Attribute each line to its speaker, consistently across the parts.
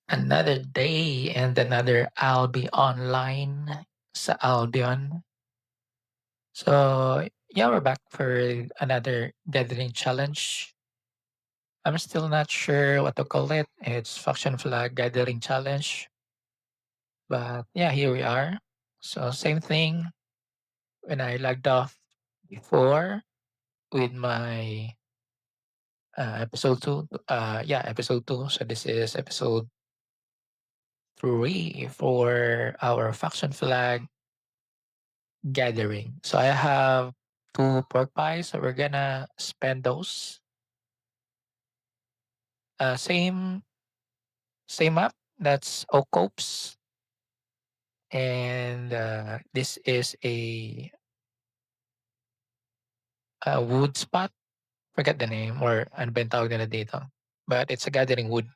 Speaker 1: Another day and another I'll be online sa Albion. So yeah, we're back for another gathering challenge. I'm still not sure what to call it. It's faction flag gathering challenge. But yeah, here we are. So same thing when I logged off before with my episode two. Yeah, episode two. So this is episode three for our faction flag gathering. So I have two pork pies, so we're gonna spend those. Same map. That's Ocopes, and this is a wood spot. Forget the name or ano ba yung tawag nila dito. But it's a gathering wood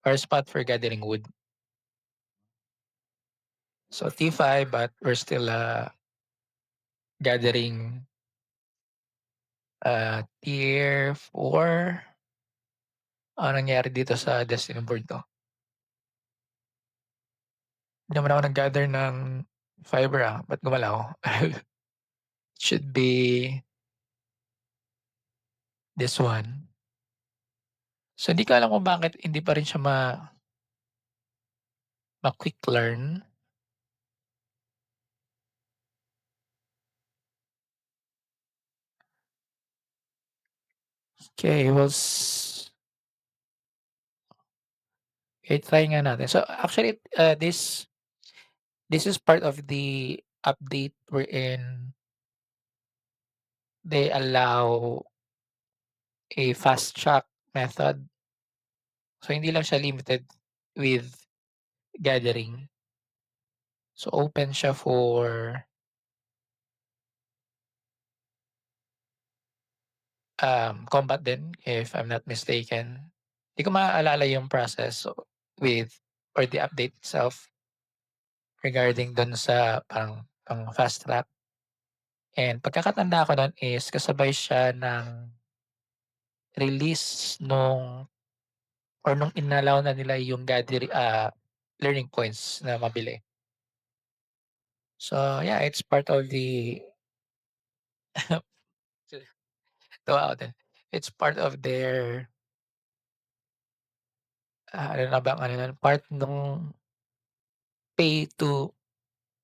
Speaker 1: or a spot for gathering wood. So T5, but we're still gathering tier 4. Ano nangyari dito sa Destiny board to? Hindi naman ako nag-gather ng fiber, ba't gumalaw? Should be this one. So, hindi ko alam kung bakit hindi pa rin siya ma-quick learn. Okay, try nga natin. So, actually, this is part of the update wherein they allow a fast track method. So, hindi lang siya limited with gathering. So, open siya for combat din, if I'm not mistaken. Di ko maaalala yung process with or the update itself regarding dun sa parang pang-fast track. And pagkakatanda ko nun is kasabay siya ng release nung inalaw na nila yung learning points na mabili. So, yeah, it's part of the tuwa ako dun. It's part of their, ano na bang ano nun, part nung pay to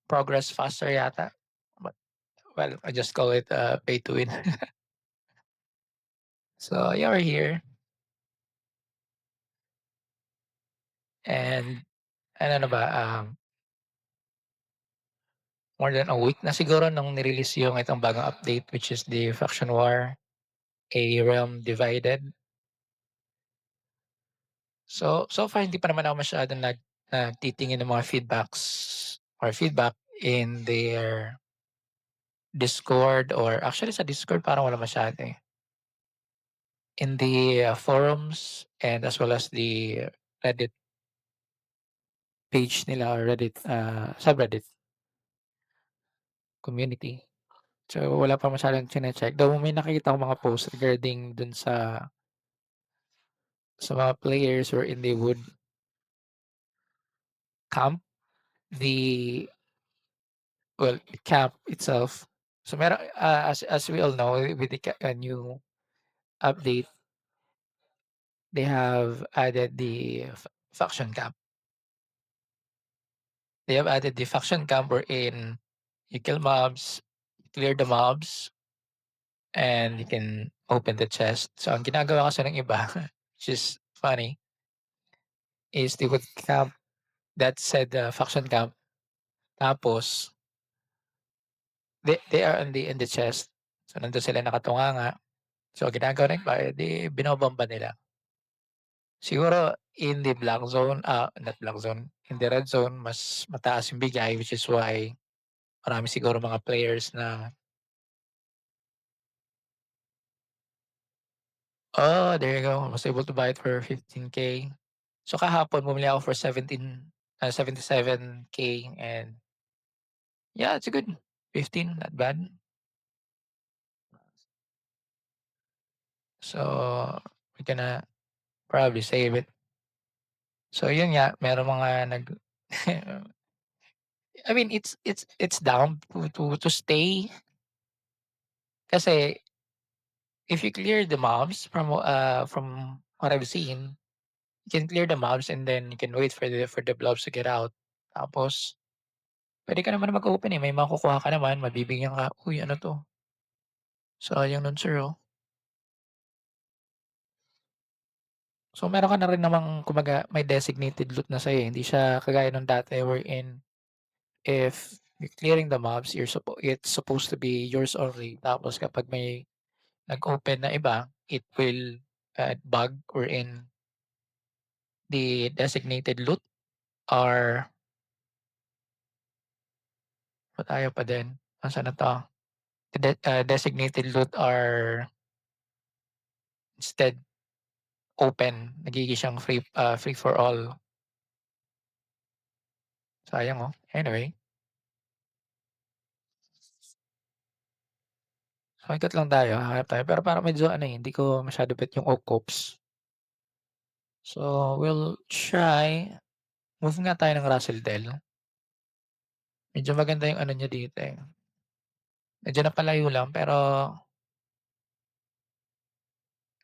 Speaker 1: progress faster yata. But, well, I just call it, pay to win. So, yeah, we're here and ano na ba, more than a week na siguro nung ni-release yung itong bagong update which is the Faction War: A Realm Divided. So far hindi pa naman ako masyadong nagtitingin ng mga feedback in their Discord, or actually sa Discord parang wala masyado, eh. In the, forums and as well as the Reddit page nila or Reddit, subreddit community. So, wala pa masyadong chine-check, though may nakikita akong mga post regarding dun sa mga players wherein they would camp the camp itself. So meron, as we all know with the new update, they have added the faction camp. They have added the faction camp wherein you kill mobs, clear the mobs, and you can open the chest. So ang ginagawa kasi ng iba, which is funny, is they would camp that said faction camp. Tapos they are in the chest. So nandun sila nakatunganga. So ginagawa ng iba, binobomba nila. Siguro in the black zone, not black zone, in the red zone mas mataas yung bigay, which is why marami siguro mga players na, "Oh, there you go, I was able to buy it for 15K." So kahapon bumili ako for 77K, and yeah, it's a good 15, not bad. So we're gonna probably save it. So yun nga, merong mga I mean, it's down to stay kasi if you clear the mobs from what I've seen, you can clear the mobs and then you can wait for the blobs to get out. Tapos puwede ka naman mag-open, eh, may makukuha ka naman, mabibigyan ka, "Uy, ano 'to? Sayang nun sir, oh." So meron ka na rin namang kumbaga may designated loot na sa'yo, eh, hindi siya kagaya nung dati wherein if you're clearing the mobs, it's supposed to be yours only. Tapos kapag may nag-open na iba, it will, bug wherein the designated loot are ba't ayaw pa din? Nasaan na 'to? Designated loot are instead open, nagiging siyang free for all. Sayang, oh. Anyway, so ikot lang tayo, hahanap tayo. Pero parang medyo ano, eh, hindi ko masyado bet yung Oak Ops. So, we'll try move nga tayo ng Russell Dell. Medyo maganda yung ano niya dito, eh, medyo napalayo lang pero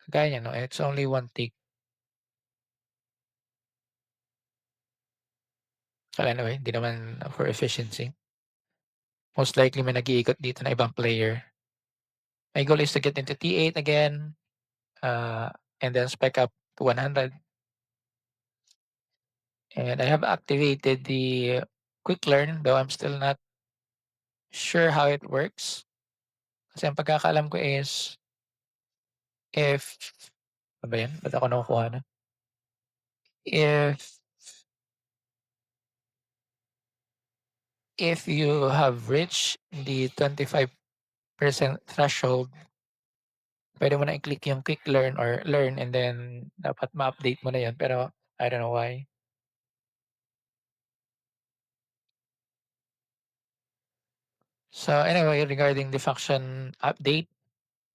Speaker 1: kagaya niyan 'no, it's only one tick. Well, anyway, hindi naman for efficiency. Most likely may nag-iikot dito na ibang player. My goal is to get into T8 again, uh, and then spec up to 100. And I have activated the quick learn, though I'm still not sure how it works. Kasi ang pagkakaalam ko is if ano ba 'yan, ba't ako nakukuha nun? If if you have reached the 25% threshold, puwede mo na i-click yung quick learn or learn and then dapat ma-update mo na 'yun pero I don't know why. So anyway, regarding the faction update,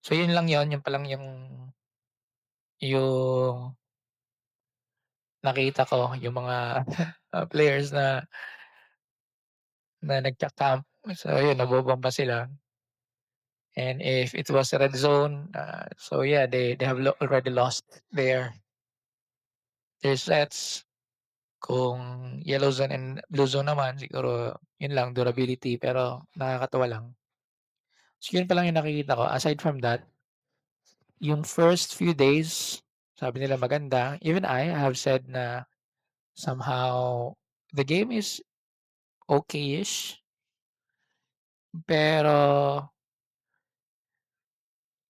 Speaker 1: so 'yun lang 'yun, 'yun pa lang yung nakita ko, yung mga, players na nagka-camp. So yun, nabobomba sila. And if it was a red zone, so yeah, they have already lost their sets. Kung yellow zone and blue zone naman siguro yun lang durability pero nakakatuwa lang. So yun pa lang yung nakikita ko. Aside from that, yung first few days sabi nila maganda. Even I have said na somehow the game is okay-ish, pero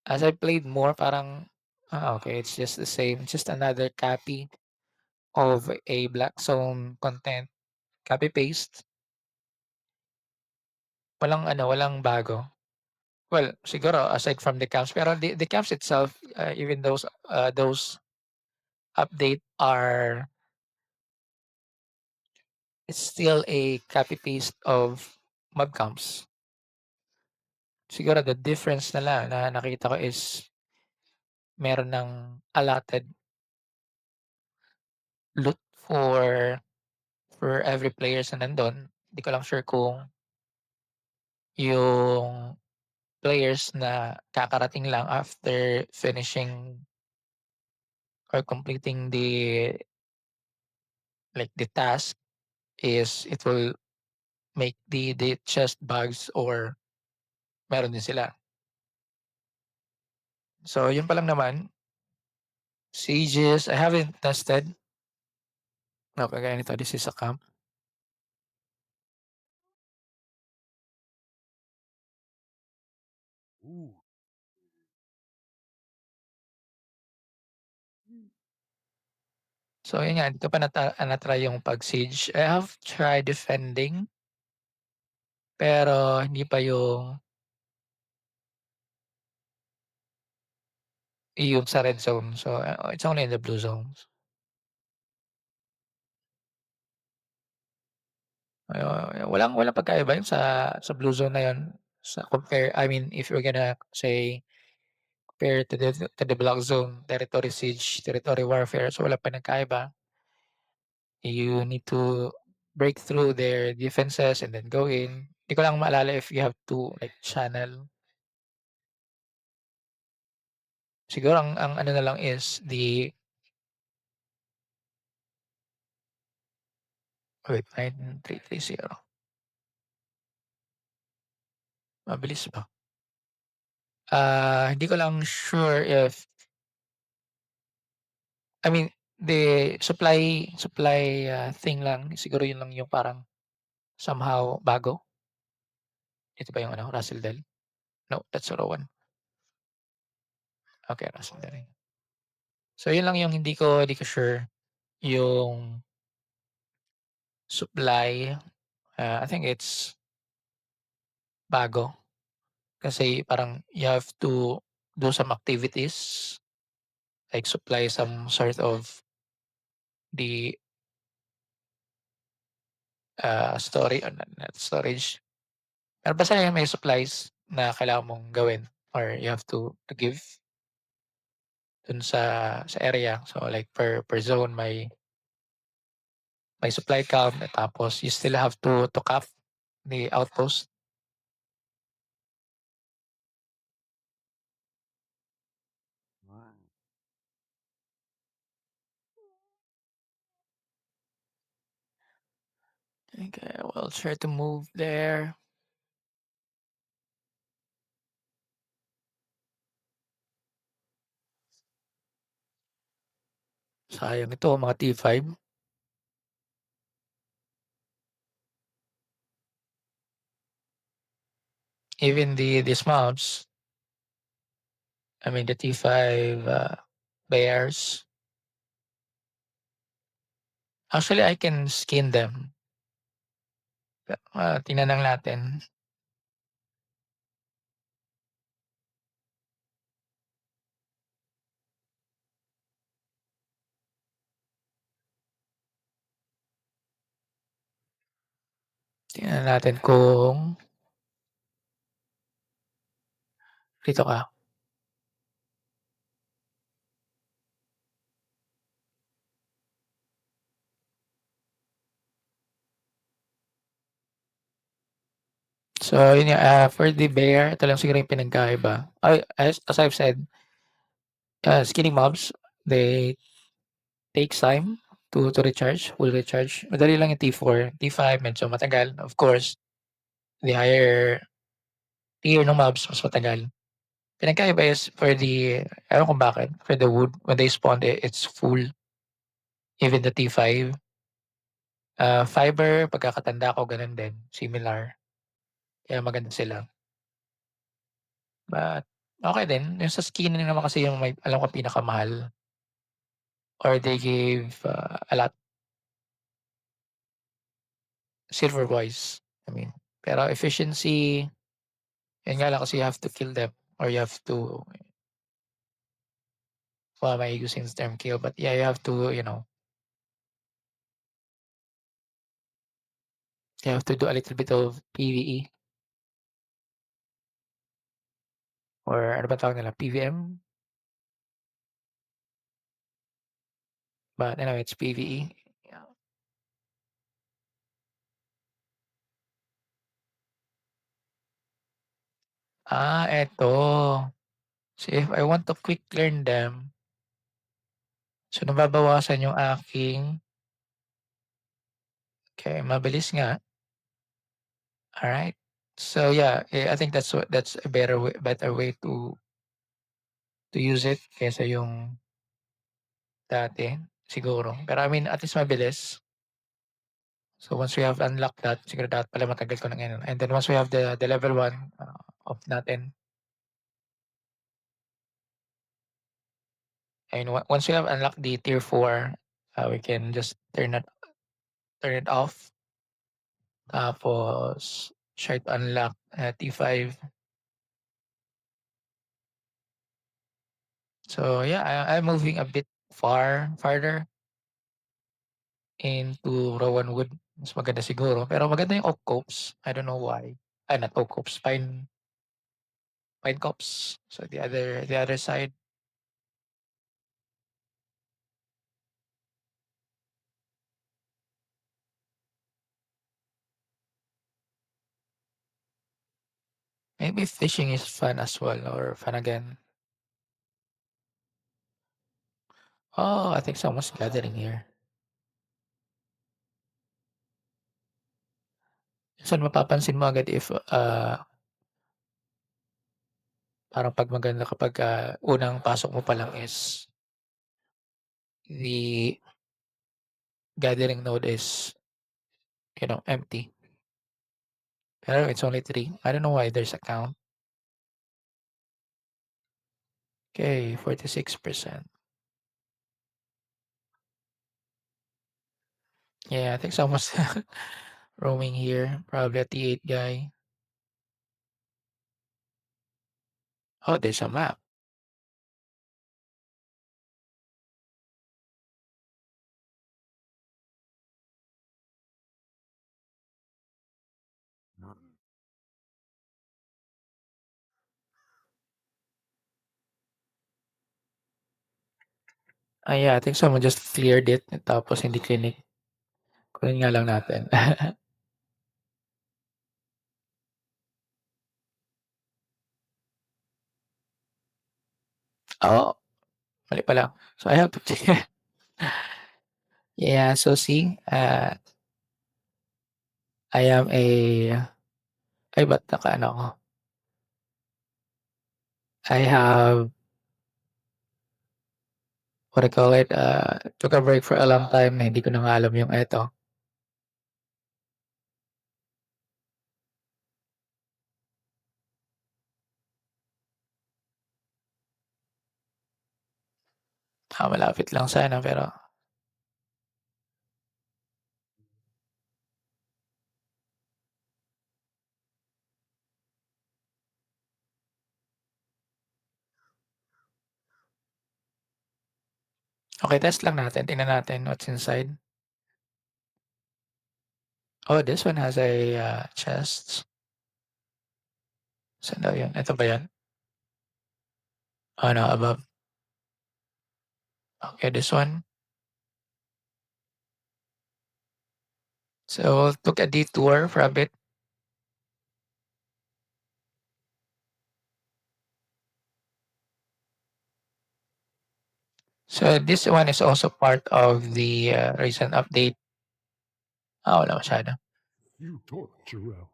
Speaker 1: as I played more parang, okay, it's just the same, just another copy of a Black Zone content, copy paste. Walang ano, walang bago. Well, siguro aside from the camps, pero the camps itself, even those update are it's still a copy paste of mob camps. Siguro the difference na lang na nakita ko is meron ng allotted loot for every players na nandun. Di ko lang sure kung yung players na kakarating lang after finishing or completing the task is it will make the chest bags or meron din sila. So yun pa lang naman. Sieges, I haven't tested. No, kagaya nito, this is a camp.
Speaker 2: Ooh.
Speaker 1: So yun nga, hindi ko pa na-try yung pag-siege. I have tried defending, pero hindi pa yung sa red zone. So, it's only in the blue zones. Walang walang pagkaiba yun sa blue zone na yun sa compare I mean, if you're gonna say compare to the black zone, territory siege, territory warfare, so wala pa pinagkaiba. You need to break through their defenses and then go in. Di ko lang maalala if you have to like channel. Siguro ang ano na lang is wait, 9330. Mabilis ba? Hindi ko lang sure if I mean, the supply, thing lang siguro yun lang yung parang somehow bago. Ito ba yung ano, Russell Del? No, that's Rowan. Okay, Russell Del. So yun lang yung hindi ko sure yung supply, I think it's bago kasi parang you have to do some activities like supply some sort of the, story or not storage. Pero basta yan may supplies na kailangan mong gawin or you have to give dun sa area. So like per zone may supply count tapos you still have to cap the outpost.
Speaker 2: Wow.
Speaker 1: Okay, we'll try to move there. Sayang ito mga T5. Even the dismounts, I mean the T5 bears. Actually, I can skin them. Tingnan lang natin. Tingnan natin kung dito ka. So yun nga, for the bear, ito lang siguro yung pinagkaiba. As I've said, skinning mobs, they takes time to recharge, full recharge. Madali lang yung T4. T5 medyo matagal. Of course, the higher tier ng mobs mas matagal. Pinagkaiba is for the ewan kung bakit, for the wood, when they spawn, it's full. Even the T5. Fiber, pagkakatanda ko ganun din, similar. Kaya maganda sila. But okey din, yung sa skinning naman kasi yung may alam ko pinakamahal or they gave, a lot silver wise, I mean. Pero efficiency, yun nga lang kasi you have to kill them or you have to why am I using the term kill? But yeah, you have to, you have to do a little bit of PvE or ano ba tawag nila, PVM? But anyway, it's PvE. Yeah. Eto. So if I want to quick learn them, so nababawasan yung aking okay, mabilis nga. Alright. So yeah, I think that's a better way to use it kaysa yung dati siguro. Pero I mean at least mabilis. So once we have unlocked that, siguro dapat pala matagal ko ng ano. And then once we have the level 1 off natin. And once we have unlocked the tier 4, we can just turn it off. Tapos try to unlock T5. So yeah, I'm moving a bit farther into Rowan Wood. Mas maganda siguro. Pero maganda yung Oak Copse. I don't know why. Not Oak Copse, Pine Copse. So the other side. Maybe fishing is fun as well or fun again. Oh, I think someone's gathering here. Minsan mapapansin mo agad if, parang 'pag maganda kapagka unang pasok mo pa lang is the gathering node is, empty. Pero it's only 3. I don't know why there's a count. Okay, 46%. Yeah, I think someone's roaming here, probably a T8 guy. Oh, there's a map. Yeah, I think someone just cleared it tapos hindi klinik. Kunin nga lang natin. Oo, mali pala. So I have to yeah, so see, I am ay ba't naka-ano ako, I have what do you call it, took a break for a long time na hindi ko na nga alam yung eto. Malapit lang sana pero okey test lang natin, tingnan natin what's inside. Oh, this one has a, chest. Saan daw yun? Eto ba yun? Oh, no, above. Okay, this one. So, took a detour for a bit. So, this one is also part of the, recent update. Wala masyado.
Speaker 2: You talked around.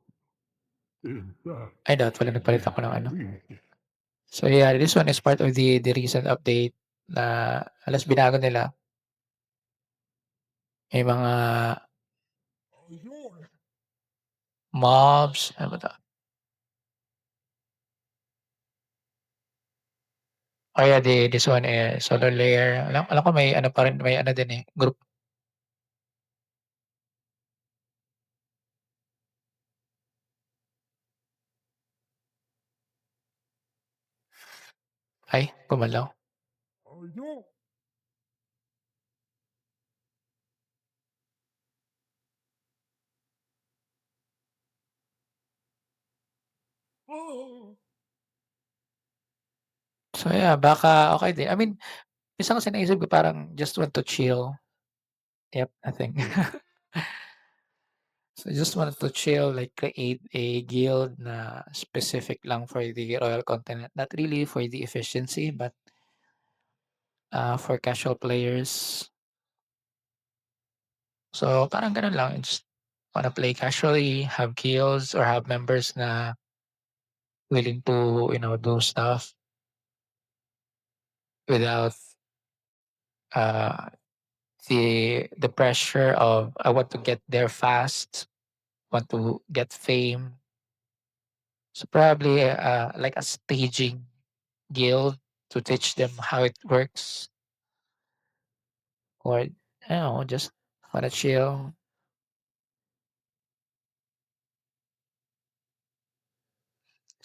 Speaker 2: In that,
Speaker 1: Ay, wala nagpalit ako ng ano.
Speaker 2: we
Speaker 1: So, yeah, this one is part of the recent update na halos binago nila. May mga mobs, ano ba 'to? Oh, yeah, this one is solar layer. Alam ko may ano pa rin, may ano din, group. Ay, gumalaw. So, yeah, baka okey din. I mean, minsan kasi naisip ko parang just want to chill. Yep, nothing. So, just wanted to chill, like create a guild na specific lang for the royal continent. Not really for the efficiency, but, for casual players. So, parang gano'n lang, just wanna play casually, have guilds or have members na willing to, do stuff without, uh, the pressure of, "I want to get there fast, want to get fame." So, probably, like a staging guild to teach them how it works or, just wanna chill.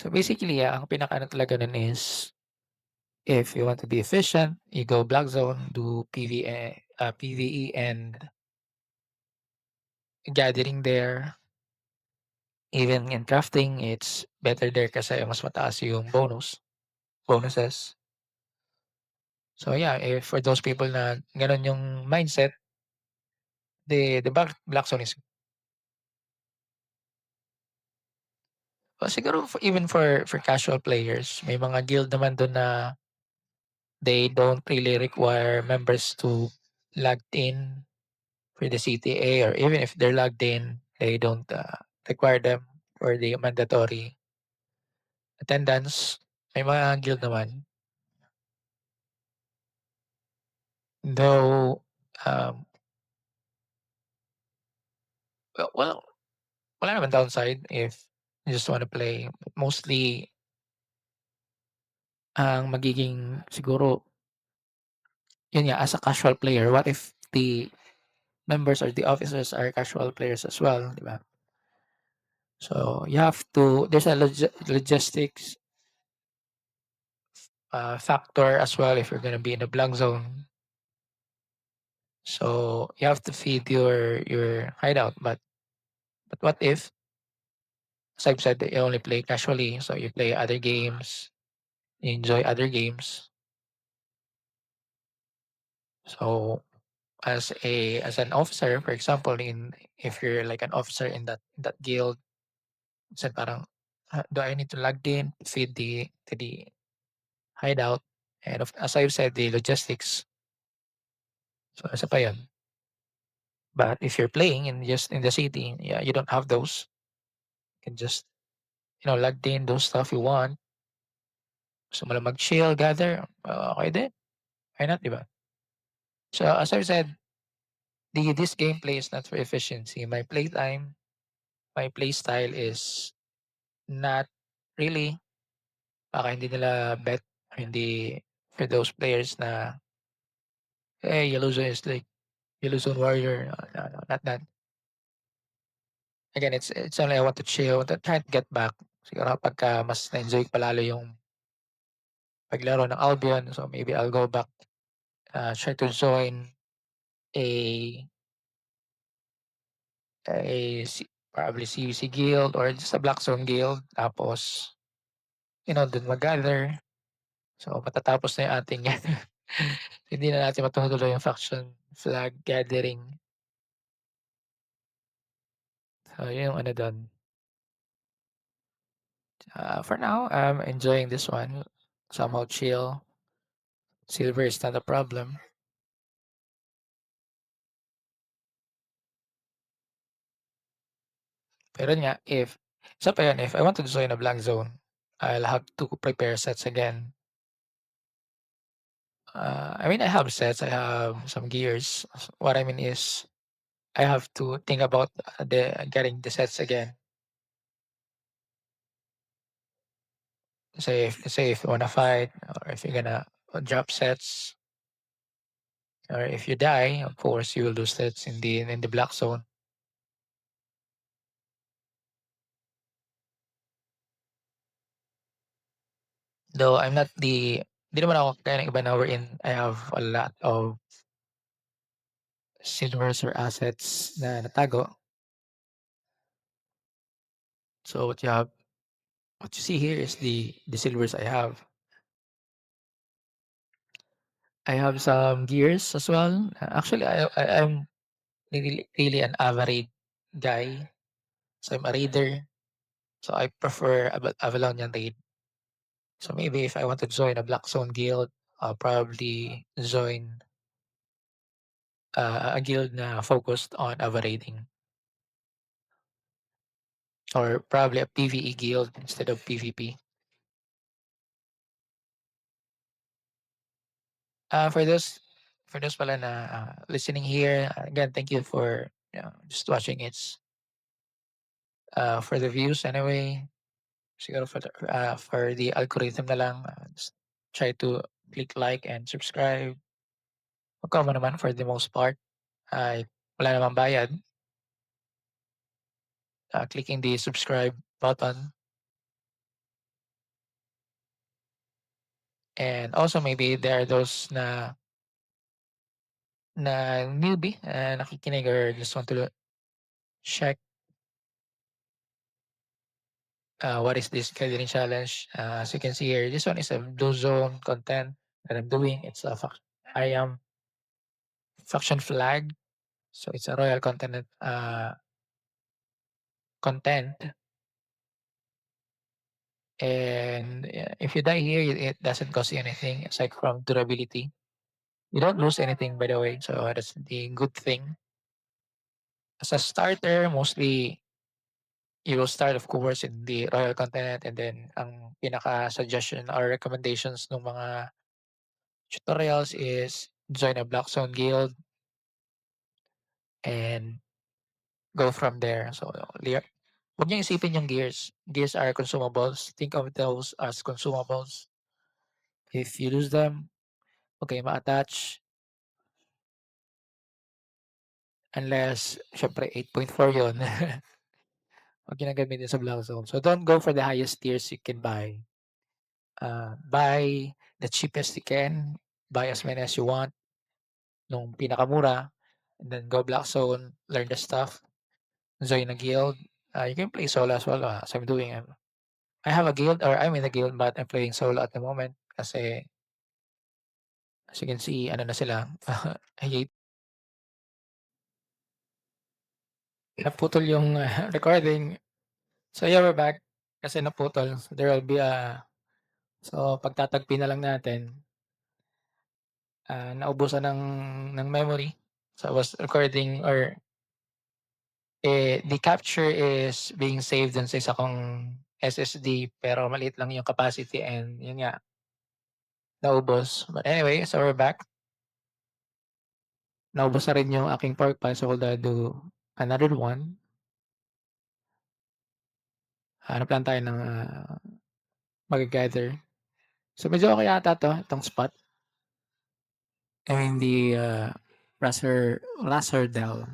Speaker 1: So, basically, ang pinakaano talaga nun is if you want to be efficient, you go Black Zone, do PVE and gathering there. Even in crafting, it's better there kasi mas mataas yung bonuses. So yeah, if for those people na gano'n yung mindset, the Black Zone is Siguro even for casual players, may mga guild naman dun na they don't really require members to logged in for the CTA, or even if they're logged in, they don't, require them for the mandatory attendance. May mga guild naman, though, um, well, wala naman downside if you just wanna play. Mostly ang magiging siguro, yun nga, as a casual player, what if the members or the officers are casual players as well, 'di ba? So, you have to there's a logistics, factor as well if you're gonna be in a blank zone. So, you have to feed your hideout, but what if, as I've said, that you only play casually, so you play other games, you enjoy other games. So, as an officer, for example, in if you're like an officer in that guild, said parang, do I need to log in, feed the hideout, and as I've said, the logistics. So, isa pa yun. But if you're playing in just in the city, yeah, you don't have those. You can just, log in those stuff you want. Gusto mo lang mag-chill, gather, okey din. Why not, 'di ba? So, as I've said, this gameplay is not for efficiency. My play style is not really, baka hindi nila bet, or hindi for those players na, "Hey, Yellow Zone is like Yellow Zone warrior." No, no, no, not that. Again, it's only I want to chill, to try to get back. Siguro pagka mas na-enjoy ko pa lalo yung paglaro ng Albion, so maybe I'll go back, try to join a probably CVC guild or just a Black Zone guild, tapos, dun mag-gather. So, matatapos na yung ating hindi na natin matutuloy yung faction flag gathering. So, yun yung ano dun. For now, I'm enjoying this one. Somehow chill. Silver is not a problem. Pero yun nga, isa pa yun, if I want to join a Black Zone, I'll have to prepare sets again. I mean, I have sets, I have some gears. What I mean is, I have to think about the getting the sets again. Say if you wanna fight, or if you're gonna drop sets, or if you die, of course you will lose sets in the black zone. Though I'm not di naman ako kagaya ng iba na wherein I have a lot of silvers or assets na natago. So what you see here is the silvers I have. I have some gears as well. Actually, I'm really an average guy. So I'm a raider. So I prefer Avalonian raid. So maybe if I want to join a Black Zone guild, I'll probably join, a guild na focused on Ava raiding, or probably a PvE guild instead of PvP. For those pala na, listening here, again, thank you for, just watching. It's, for the views anyway. Siguro for the algorithm na lang, just try to click like and subscribe. Magkamo naman for the most part ay wala namang bayad, clicking the subscribe button, and also maybe there are those na newbie na nakikinig or just want to check, what is this gathering challenge. As you can see here, this one is a blue zone content that I'm doing. I am faction flag, so it's a royal content, content. And if you die here, it doesn't cost you anything aside from durability. You don't lose anything, by the way, so that's the good thing. As a starter, mostly you will start, of course, in the Royal Continent, and then ang pinaka-suggestion or recommendations ng mga tutorials is join a Blackstone guild and go from there. So, huwag niyong isipin yung gears. Gears are consumables. Think of those as consumables. If you lose them, okay, ma-attach unless siyempre 8.4 yun. Huwag niyo na gamitin sa Blackstone. So, don't go for the highest tiers you can buy. Buy the cheapest you can. Buy as many as you want nung pinakamura, and then go Blackstone, learn the stuff, join a guild. You can play solo as well, as I'm doing. I have a guild or I'm in a guild but I'm playing solo at the moment kasi as you can see ano na sila, I hate naputol yung recording. So yeah, we're back kasi naputol. So there will be so pagtatagpi na lang natin, naubusan ng memory. So I was recording or the capture is being saved dun sa isa kong SSD pero maliit lang yung capacity and yun nga, naubos. But anyway, so we're back. Naubos na rin yung aking pork pie so we'll do another one. Hanap lang tayo ng, magga-gather. So medyo okey ata 'tong spot. I mean the, Laserdale.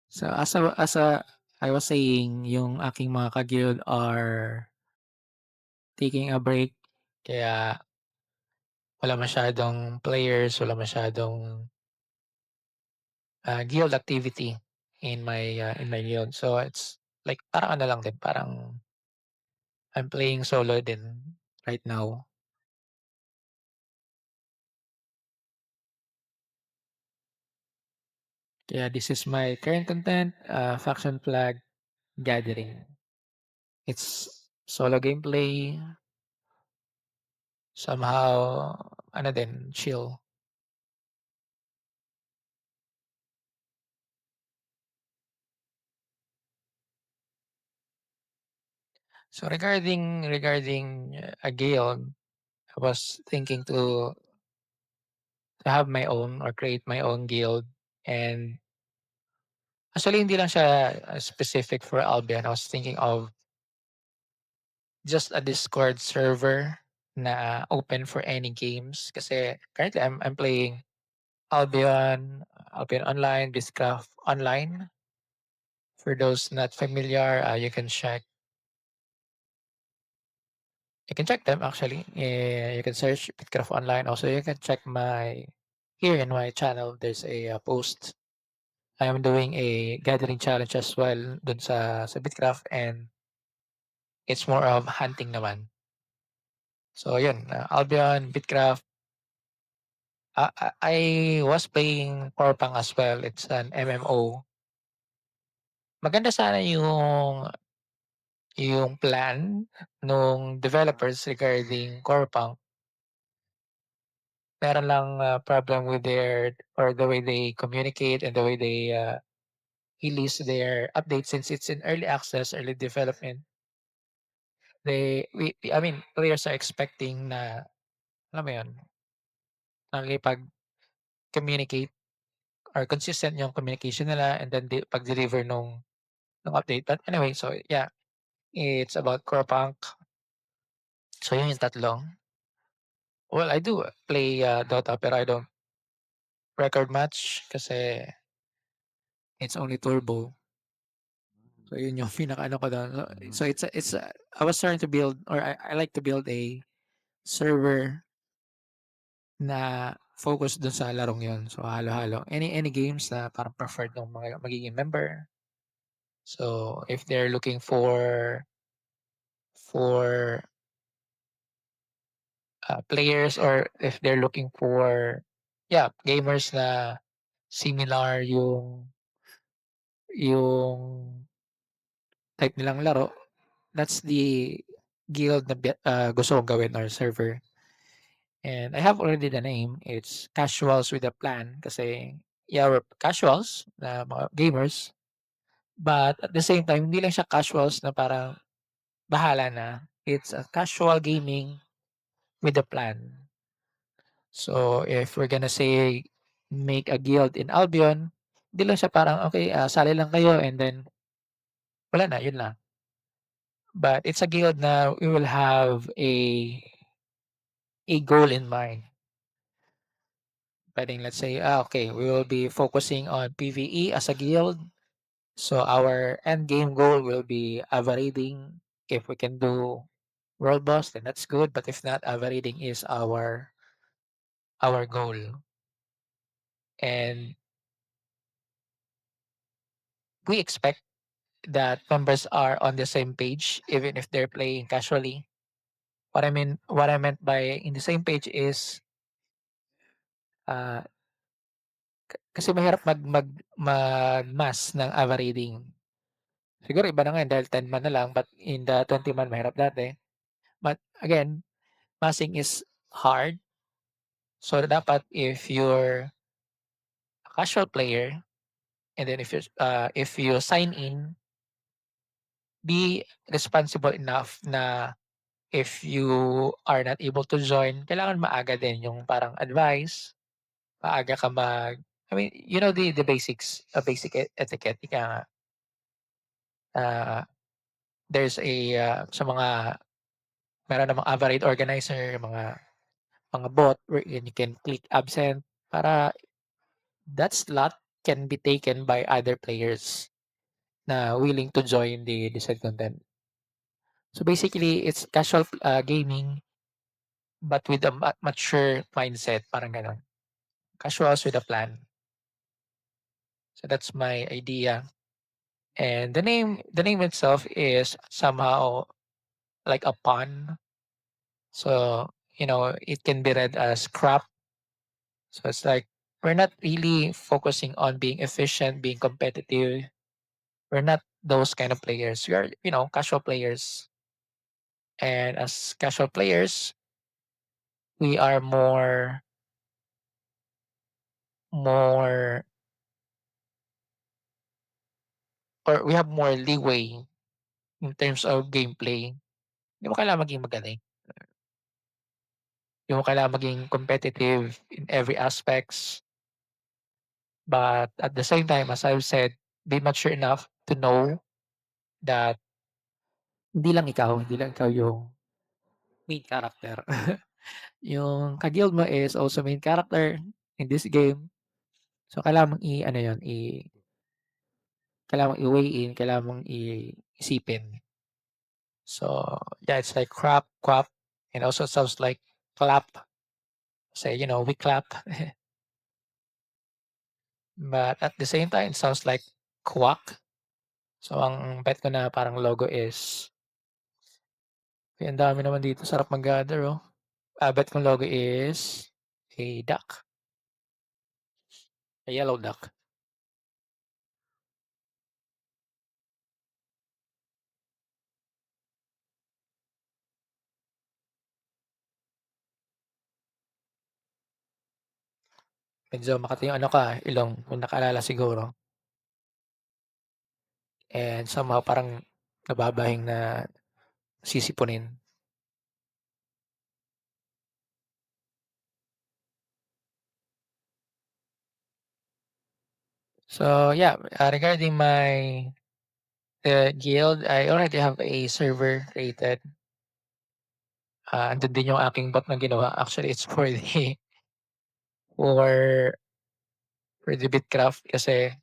Speaker 1: So as I was saying, yung aking mga ka-guild are taking a break kaya wala masyadong players, wala masyadong, guild activity in my guild. So it's like parang ano lang din, parang I'm playing solo din right now. Kaya this is my current content, Faction Flag Gathering. It's solo gameplay, somehow ano din, chill. So regarding a guild, I was thinking to have my own or create my own guild and actually hindi lang siya, specific for Albion. I was thinking of just a Discord server na open for any games kasi currently I'm playing Albion, Albion Online, Bizcraft Online. For those not familiar, you can check them actually. You can search Bitcraft Online. Also, you can check my here in my channel. There's a post. I am doing a gathering challenge as well dun sa Bitcraft and it's more of hunting naman. So yun, Albion, Bitcraft. I was playing Corpang as well. It's an MMO. Maganda sana yung plan nung developers regarding Corpang. Meron lang, problem with their or the way they communicate and the way they, release their updates since it's in early access, early development. I mean, players are expecting na, alam mo yun, nakikipag-communicate or consistent yung communication nila and then pag-deliver nung update. But anyway, so yeah, it's about core punk. So yun yung tatlo. Well, I do play, Dota pero I don't record match kasi it's only turbo. So yun yung pinakaano ko dun. So I was trying to build or I like to build a server na focus dun sa larong yun. So halo-halo. Any games na parang preferred ng mga magiging member. So if they're looking for players or if they're looking for gamers na similar yung type nilang laro, that's the guild na gusto kong gawin or server. And I have already the name, it's Casuals with a Plan kasi yeah, we're casuals na mga gamers, but at the same time hindi lang siya casuals na parang bahala na, it's a casual gaming with a plan. So, if we're gonna say make a guild in Albion, hindi lang siya parang, "Okey, sali lang kayo," and then wala na, yun lang. But it's a guild na we will have a goal in mind. Puwedeng let's say, okay, we will be focusing on PVE as a guild. So, our end game goal will be Ava raiding. If we can do world boss, then that's good, but if not, Ava raiding is our goal. And we expect that members are on the same page even if they're playing casually. What I meant by in the same page is uh, kasi mahirap mag-mass ng Ava reading. Siguro iba na ngayon dahil 10 man na lang but in the 20 man mahirap dati. But again, massing is hard. So dapat if you're a casual player and then if you sign in, be responsible enough na if you are not able to join, kailangan maaga din yung parang advice, maaga ka I mean, you know the basics, basic etiquette, ika nga, ah, there's sa mga meron namang average organizer, mga bot wherein you can click absent para that slot can be taken by other players na willing to join the said content. So basically, it's casual gaming but with a mature mindset, parang gano'n. Casuals with a plan. So that's my idea. And the name itself is somehow like a pun. So, it can be read as crap. So it's like we're not really focusing on being efficient, being competitive. We're not those kind of players. We are, casual players. And as casual players, we are more or we have more leeway in terms of gameplay. Hindi mo kailangan maging magaling. Hindi mo kailangan maging competitive in every aspects. But at the same time, as I've said, be mature enough to know that hindi lang ikaw yung main character. Yung ka-guild mo is also main character in this game. So kailangan mong i-ano yun, kailangan mong i-weigh in, kailangan mong isipin. So yeah, it's like crap, quap, and also sounds like clap. Say, we clap. But at the same time, it sounds like quack. So ang bet ko na parang logo is Uy, ang dami naman dito, sarap mag-gather, oh. Bet kong logo is a duck, a yellow duck. Medyo makati yung ano ka, ilong, kung nakaalala siguro. And somehow parang nababahing na sisipunin. So yeah, regarding my guild, I already have a server created. Andun din yung aking bot na ginawa. Actually, it's for for the Bitcraft kasi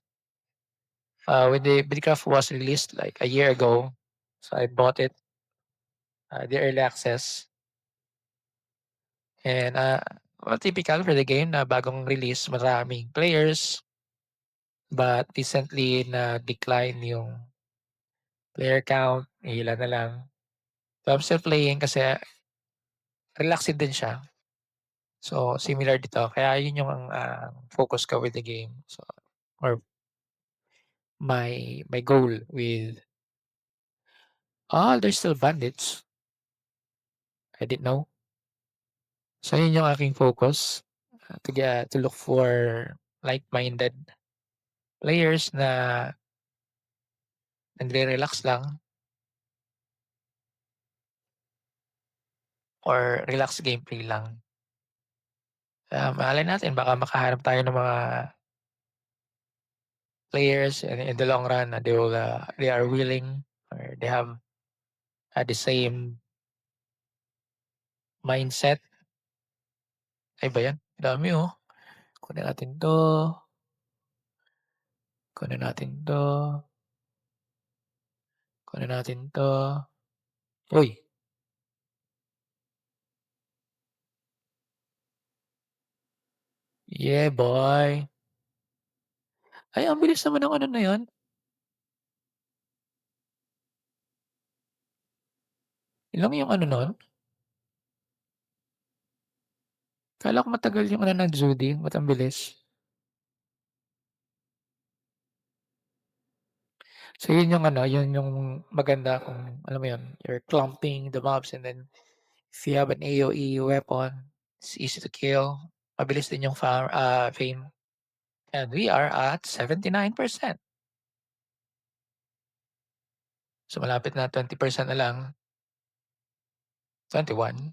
Speaker 1: when the Bitcraft was released like a year ago, so I bought it, the early access. And, well, typical for the game na bagong release, maraming players, but recently na-decline yung player count, ilan na lang. So, I'm still playing kasi relaxing din siya. So, similar dito kaya yun yung, focus ko with the game. So or my goal with Ah, they're still bandits. I didn't know. So yun yung aking focus, to look for like-minded players na nagre-relax lang or relax gameplay lang. Malay natin baka makahanap tayo ng mga players in the long run na they are willing or they have, the same mindset. Ay ba yan? Dami, oh. Kunin natin 'to, kunin natin 'to, kunin natin 'to. Uy, yeah boy. Ay ang bilis naman ng ano na yun, ilang yung ano nun? Akala ko matagal yung ano ng Judy, ba't ang bilis? So yun yung ano, yun yung maganda kung alam mo yun, you're clumping the mobs and then if you have an AoE weapon, it's easy to kill, mabilis din yung fame. And we are at 79%. So malapit na 20% na lang, 21.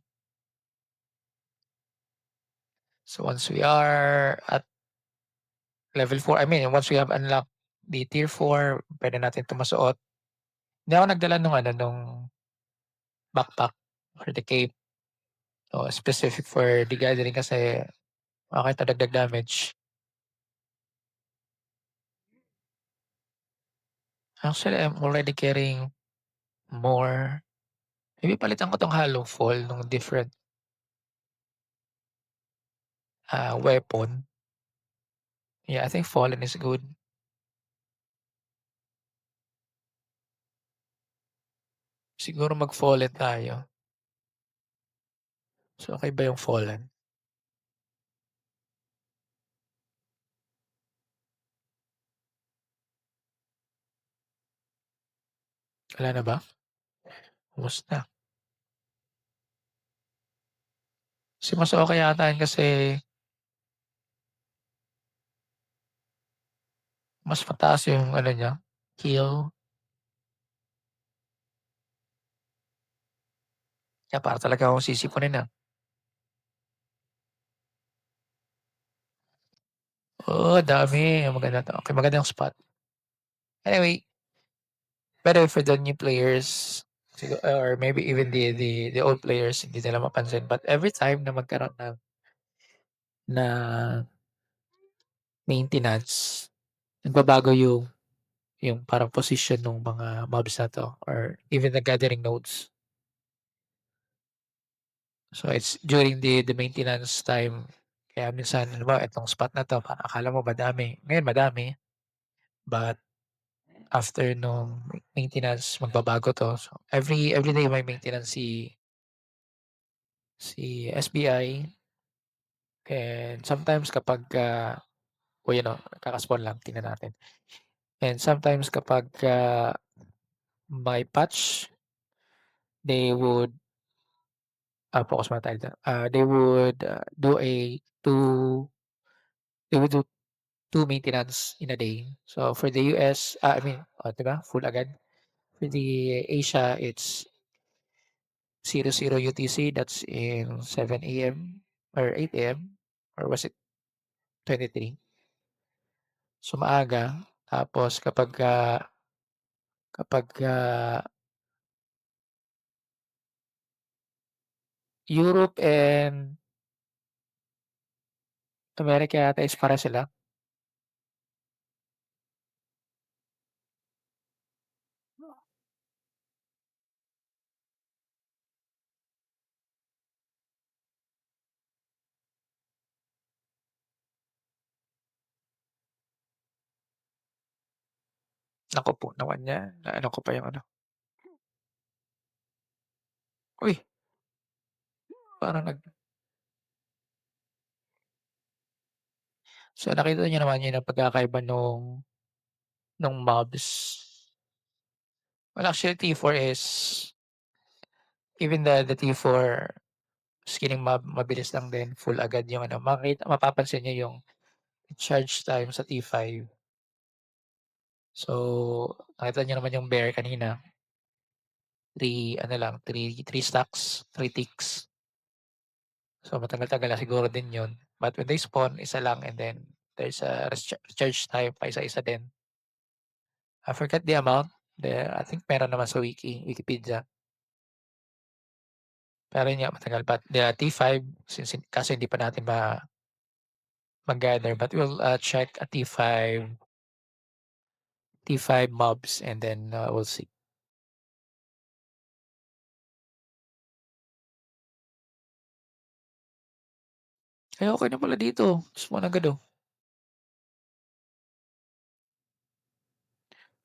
Speaker 1: So once we are at level 4, I mean once we have unlocked the tier 4, puwede natin 'to masuot. Hindi ako nagdala nung ano, nung backpack or the cape. Oo, specific for the gathering kasi bakit dagdag damage. Actually, I'm already carrying more. Maybe palitan ko 'tong Hollow Fall nung different, weapon. Yeah, I think Fallen is good. Siguro mag-Fallen tayo. So, okey ba yung Fallen? Wala na ba? Ubos na. Kasi mas okey yata yun kasi mas mataas yung ano niya, heal. Kaya para talaga akong sisiponin, Oo, dami. Maganda 'to. Okey, magandang spot. Anyway, better for the new players or maybe even the old players hindi nila mapansin but every time na magkaroon ng maintenance, nagbabago yung parang position nung mga mobs na 'to or even the gathering nodes. So, it's during the maintenance time kaya minsan halimbawa itong spot na 'to parang akala mo madami, ngayon madami, but after nung maintenance magbabago 'to. So, everyday may maintenance si SBI and sometimes kapagka o yun o kaka-spawn lang tingnan natin. And sometimes kapagka may patch, they would, focus muna tayo dun, they would, they would do 2 maintenance in a day. So, for the US, I mean, oh, 'di ba full agad. For the Asia, it's 00 UTC, that's in 7 AM or 8 AM or was it 23? So, maaga tapos kapagka Europe and America yata is parehas sila. Naku po naman yan, naano ko pa yung ano, uy, parang so nakita niyo naman yun ang pagkakaiba nung mobs. Well, actually T4 is even the T4 skinning mabilis lang din, full agad yung ano, mapapansin niyo yung charge time sa T5. So, nakita niyo naman yung bear kanina, 3 stacks, 3 ticks. So, matagal-tagal na siguro din yun. But when they spawn, isa lang and then there's a recharge time pa isa-isa din. I forgot the amount, I think meron naman sa Wikipedia. Pero yun nga matagal but the T5 since kaso hindi pa natin ma-gather but we'll, check a T5 mobs and then, we'll see. Ay, okey na pala dito, spawn agad, oh.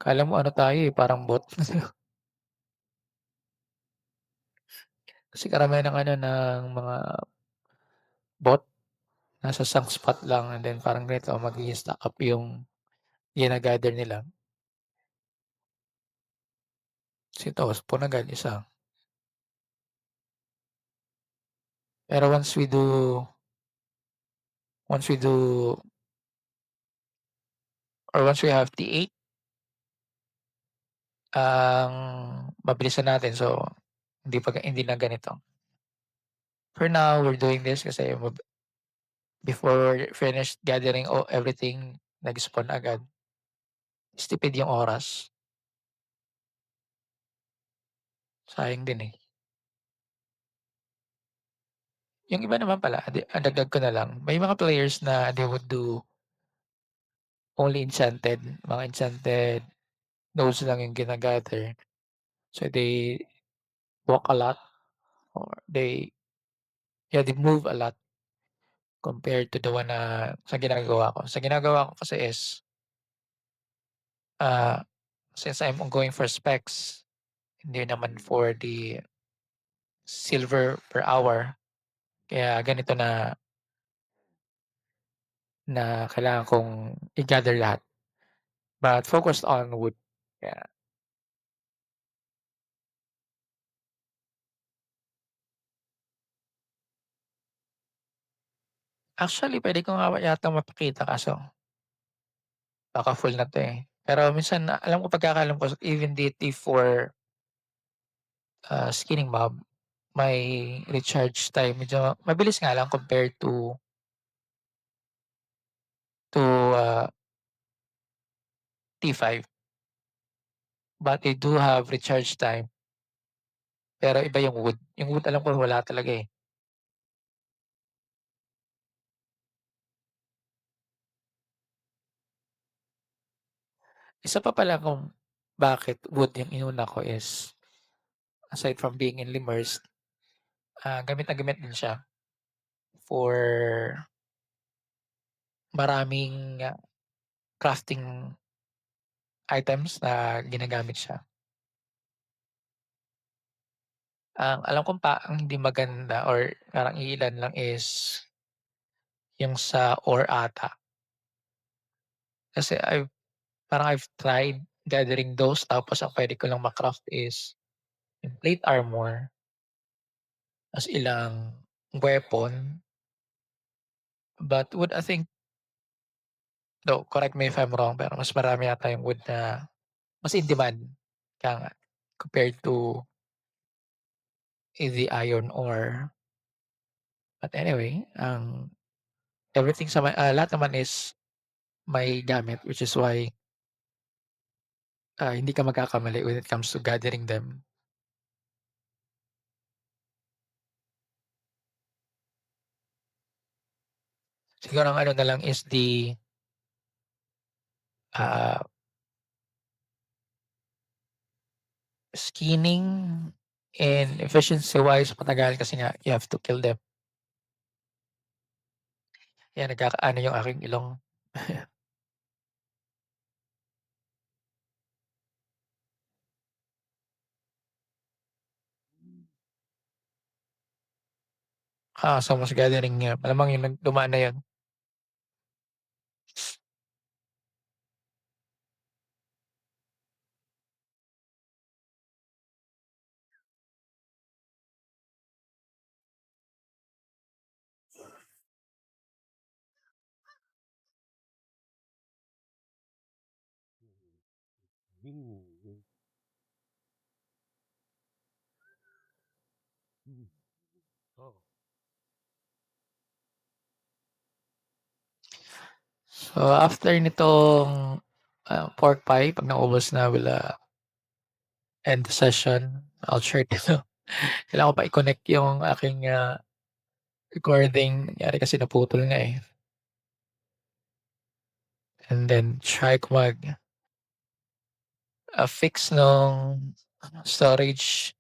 Speaker 1: Akala mo ano tayo, eh, parang bot. Kasi karamihan ng ano, ng mga bot nasa isang spot lang and then parang ganito mag-i-stack up yung gina-gather nila. Kasi ito spawn agad isa. Pero once we do or once we have T8, ang mabilis na natin so hindi na ganito. For now, we're doing this kasi before finish gathering everything, nag-spawn agad. Mas tipid yung oras, sayang din, eh. Yung iba naman pala dagdag ko na lang, may mga players na they would do only mga enchanted nodes lang yung gina-gather. So they walk a lot or they move a lot compared to the one na sa ginagawa ko. Sa ginagawa ko kasi is, ah, since I'm going for specs, hindi naman for the silver per hour, kaya ganito na na kailangan kong i-gather lahat, but focused on wood. Kaya actually puwede ko nga yatang mapakita kaso baka full na 'to, eh. Pero minsan alam ko pagkakaalam ko even the T4, skinning mob, may recharge time medyo mabilis nga lang compared to T5, but they do have recharge time, pero iba yung wood. Yung wood alam ko wala talaga, eh. Isa pa pala kung bakit wood yung inuna ko is aside from being in Lemurs, gamit na gamit din siya for maraming, crafting items na ginagamit siya. Ang alam kong ang hindi maganda or parang iilan lang is yung sa ore ata. Kasi I've tried gathering those tapos ang puwede ko lang ma-craft is yung plate armor, ta's ilang weapon, but wood I think though correct me if I'm wrong pero mas marami yata yung wood na mas in demand kaya nga compared to the iron ore. But anyway, everything lahat naman is may gamit which is why, hindi ka magkakamali when it comes to gathering them. Siguro ang ano na lang is ah, skinning and efficiency wise matagal kasi nga you have to kill them. Yan nagkakaano yung aking ilong. So mas gathering nga malamang yung dumaan na yun.
Speaker 2: Mm. Mm. Oh.
Speaker 1: So, after nitong, pork pie 'pag naubos na we'll, end the session. I'll try to kailangan ko pa i-connect yung aking, recording. Nangyari kasi naputol nga, eh. And then try ko fix nung storage.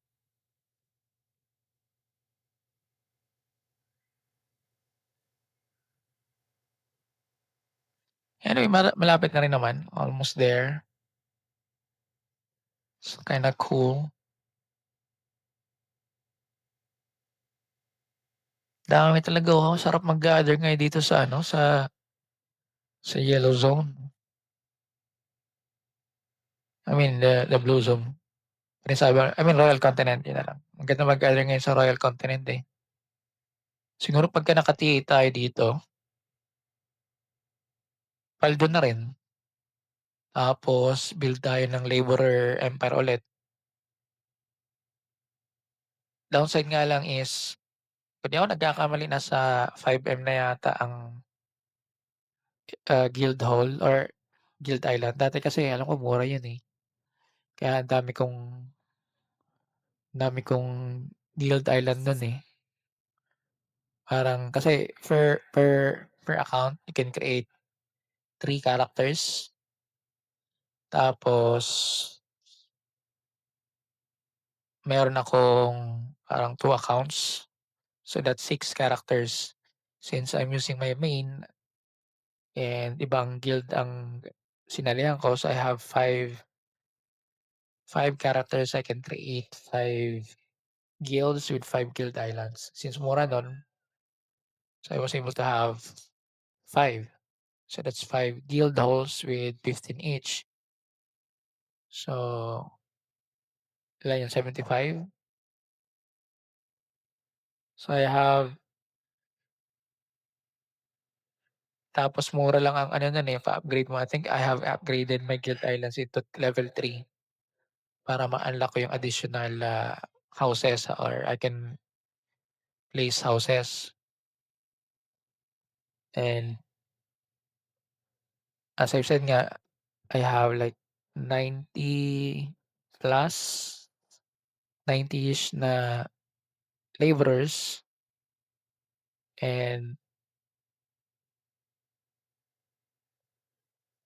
Speaker 1: Anyway, malapit na rin naman, almost there. It's kinda cool. Dami talaga, oh, sarap mag-gather ngayon dito sa ano, sa yellow zone. I mean the blue zone. I mean Royal Continent, yun na lang. Maganda mag-gather ngayon sa Royal Continent, eh. Siguro pagka naka-TA tayo dito, paldo na rin. Tapos build tayo ng Laborer Empire ulit. Downside nga lang is, kung di ako nagkakamali nasa 5M na yata ang, Guild Hall or Guild Island. Dati kasi alam ko mura yun, eh. Kaya ang dami kong Guild Island nun, eh. Parang kasi per account you can create 3 characters. Tapos meron akong parang 2 accounts. So that's 6 characters. Since I'm using my main and ibang guild ang sinalihan ko, so I have five characters I can create, 5 guilds with 5 guild islands. Since mura nun, so I was able to have 5. So that's 5 guild halls with 15 each. So, ilan yun, 75? So I have, tapos mura lang ang ano nun, eh, pa-upgrade mo. I think I have upgraded my guild islands into level 3 para ma-unlock ko yung additional, houses or I can place houses. And as I've said nga, I have like 90 plus, 90-ish na laborers and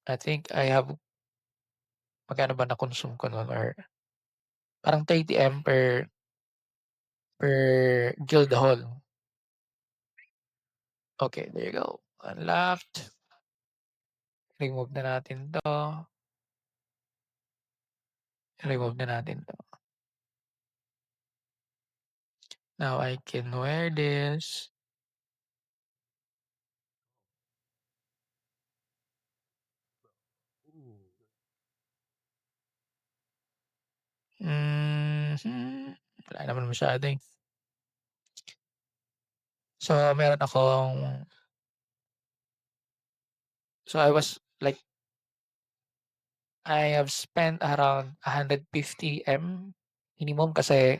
Speaker 1: I think I have, magkano ba na-consume ko nun or parang 30M per guild hall. Okay, there you go. Unlocked. Remove na natin 'to. Remove na natin 'to. Now I can wear this.
Speaker 2: Mm.
Speaker 1: Mhm. Wala naman masyado, eh. So, meron akong, so I was like, I have spent around 150M minimum kasi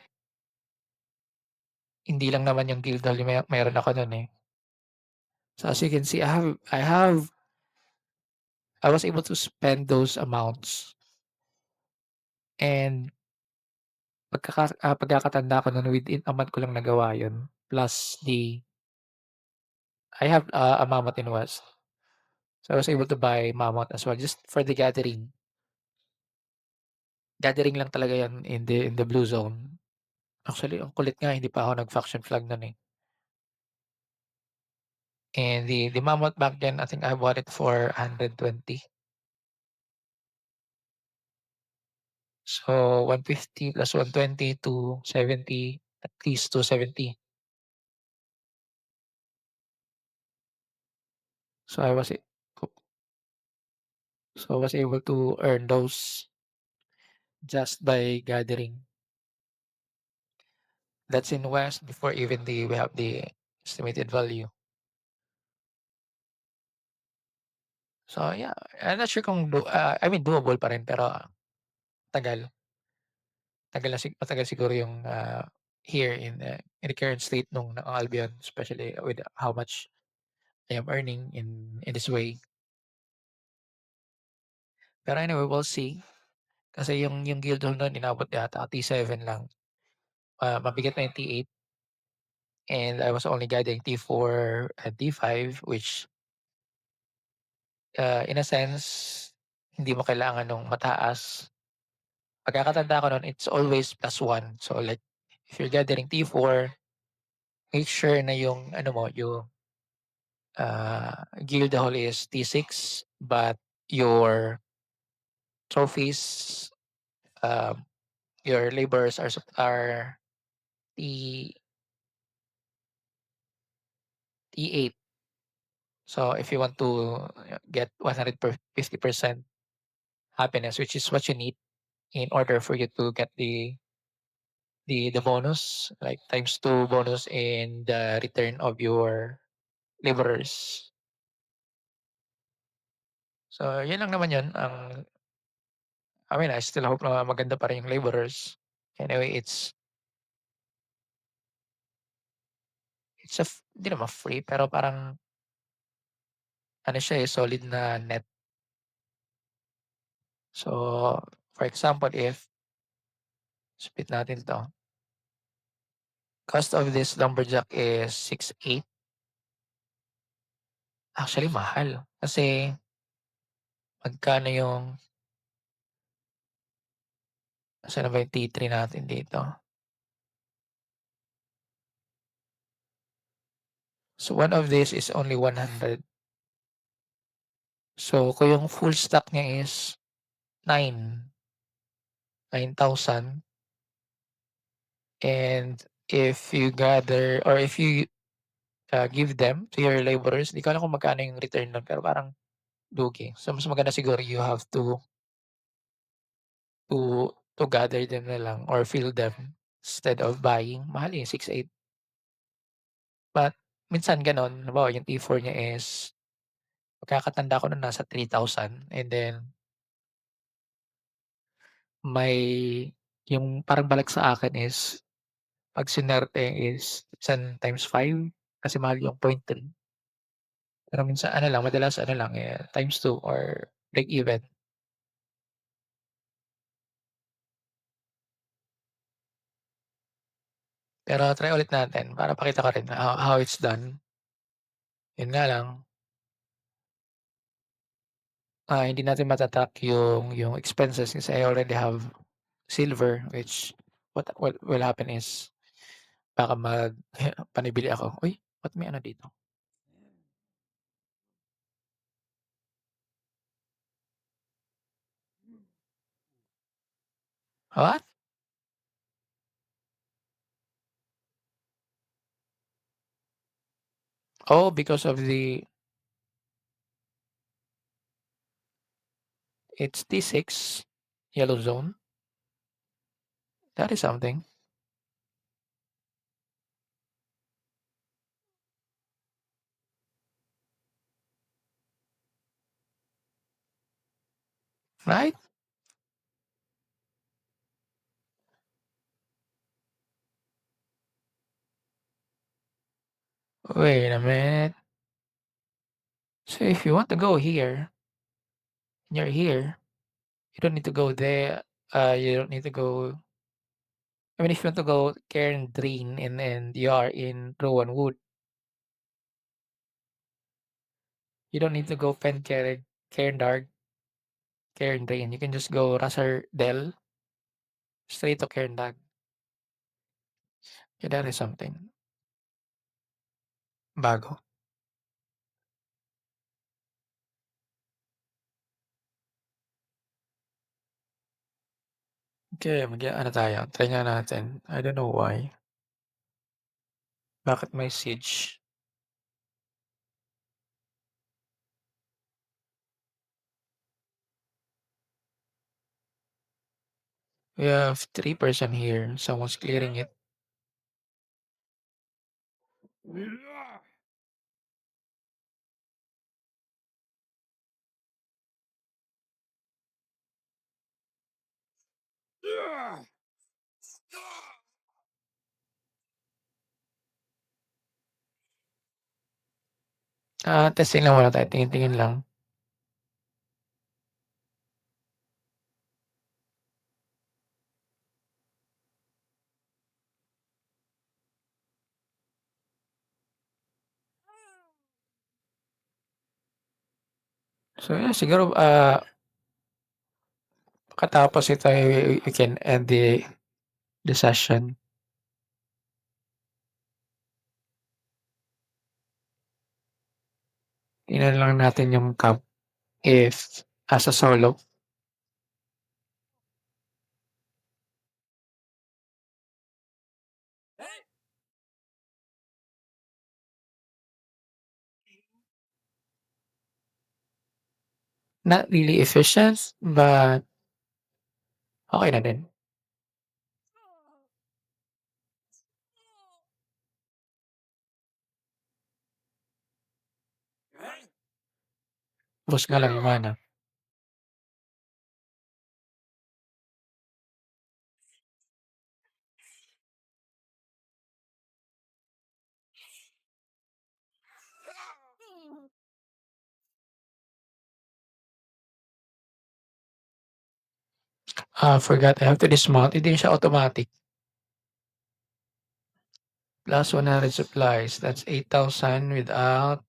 Speaker 1: hindi lang naman yung guild hall yung meron ako nun, eh. So, as you can see, I was able to spend those amounts and pagkakatanda ko nun within a month ko lang nagawa yun plus I have, a mammoth in West. So, I was able to buy mammoth as well just for the gathering. Gathering lang talaga yan in the blue zone. Actually, ang kulit nga hindi pa ako nag-faction flag nun, eh. And the mammoth back then, I think I bought it for 120. So, 150 plus 120 to 70, at least 270. So, I was able to earn those just by gathering. That's in West before even we have the estimated value. So, yeah, I'm not sure kung I mean doable pa rin pero tagal, matagal siguro yung, here in the current state ng Albion, especially with how much I am earning in this way. Pero anyway, we'll see. Kasi yung Guildhall nun inabot yata T7 lang, mabigat na yung T8 and I was only guiding T4 and T5 which, in a sense, hindi mo kailangan nung mataas. Pagkakatanda ko nun it's always +1. So, like, if you're gathering T4, make sure na yung ano mo, yung, Guildhall is T6 but your trophies, um, your labors are T T8. So if you want to get 150% happiness, which is what you need in order for you to get the bonus, like times 2 bonus in the return of your laborers. So yun lang naman yun, I mean, I still hope na maganda pa rin yung laborers. Anyway, it's hindi naman free pero parang ano siya, eh, solid na net. So, for example, if split natin 'to, cost of this lumberjack is 6,800. Actually mahal, kasi magkano yung nasaan na ba yung T3 natin dito? So, one of this is only 100. So, kung yung full stack niya is 9,000 and if you gather or if you, give them to your laborers, di ko alam kung magkano yung return nun pero parang lugi. So, mas maganda siguro you have to gather them na lang or fill them instead of buying. Mahal, eh, 6,800. But minsan gano'n, halimbawa yung T4 niya is pagkakatanda ko nun nasa 3,000 and then may yung parang balik sa akin is 'pag sinerte is minsan times 5 kasi mahal yung 0.3. Pero minsan ano lang, madalas ano lang, eh, times 2 or break even. Pero try ulit natin para pakita ko rin how it's done. Yun nga lang, hindi natin mata-track yung expenses kasi I already have silver which what will happen is baka panibili ako. Uy, ba't may ano dito? What? Oh, because of it's T6 yellow zone. That is something, right? Wait a minute. So if you want to go here and you're here, you don't need to go there. You don't need to go. I mean, if you want to go Cairn Drain and you are in Rowan Wood, you don't need to go Cairn Dark, Cairn Drain. You can just go Rasardel straight to Cairn Dark. Yeah, that is something bago. Okay, mag-ano tayo, try nga natin. I don't know why. Bakit may siege? We have 3% here. Someone's clearing it. Testing lang muna tayo, tingin-tingin lang. So, yeah, siguro, pagkatapos ito, we can end the session. Tingnan lang natin yung cab if as a solo. Not really efficient, but okey na din. Ubos nga lang yung mana. Forgot I have to dismount, hindi siya automatic. Plus 100 supplies, that's 8,000 without,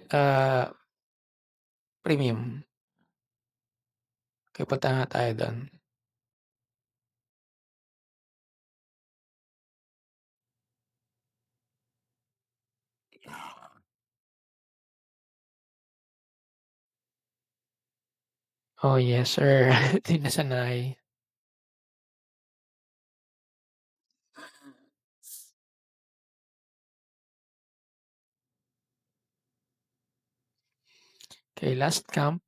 Speaker 1: uh, premium. Okey, punta nga tayo dun. Oh, yes sir, 'di na sanay. Okay, last camp.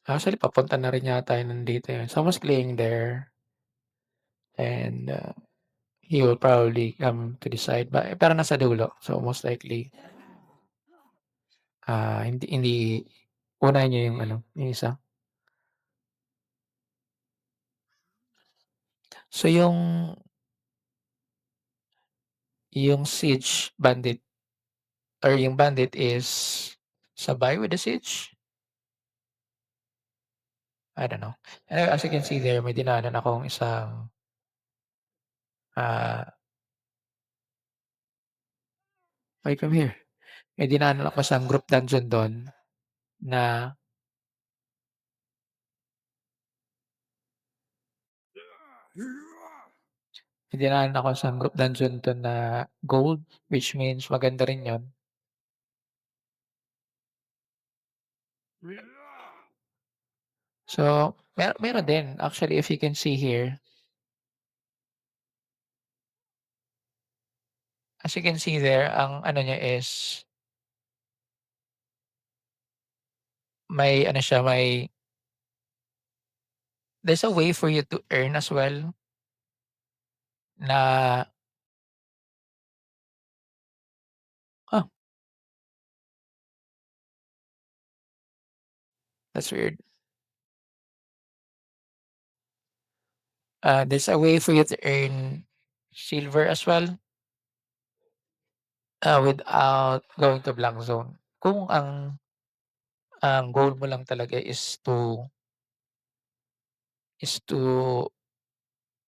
Speaker 1: Actually papunta na rin yata yun nandito yun. Someone's playing there and, he will probably come to the side pero nasa dulo. So, most likely, hindi unahin niyo yung ano, yung isa. So, yung siege bandit or yung bandit is sabay with the siege? I don't know. Anyway, as you can see there, may dinaanan akong isang, ah, "Why come here?" May dinaanan ako isang group dungeon dun na may dinaanan ako isang group dungeon dun na gold, which means maganda rin yun. So, meron din actually if you can see here, as you can see there, ang ano niya is may ano siya, there's a way for you to earn as well na huh, that's weird. There's a way for you to earn silver as well, without going to blank zone. Kung ang goal mo lang talaga is to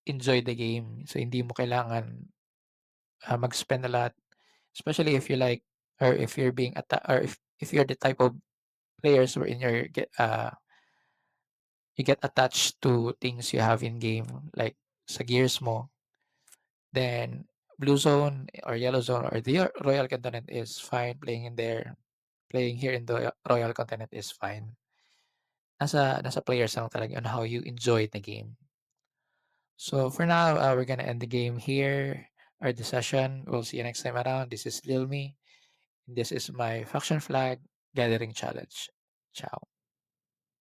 Speaker 1: enjoy the game. So, hindi mo kailangan, mag-spend a lot, especially if you like or if you're being or if you're the type of players wherein you get attached to things you have in game, like sa gears mo, then blue zone or yellow zone or the royal continent is fine playing in there. Playing here in the royal continent is fine. Nasa players lang talaga on how you enjoy the game. So for now, we're gonna end the game here or the session. We'll see you next time around. This is Lil Me. This is my faction flag gathering challenge. Ciao.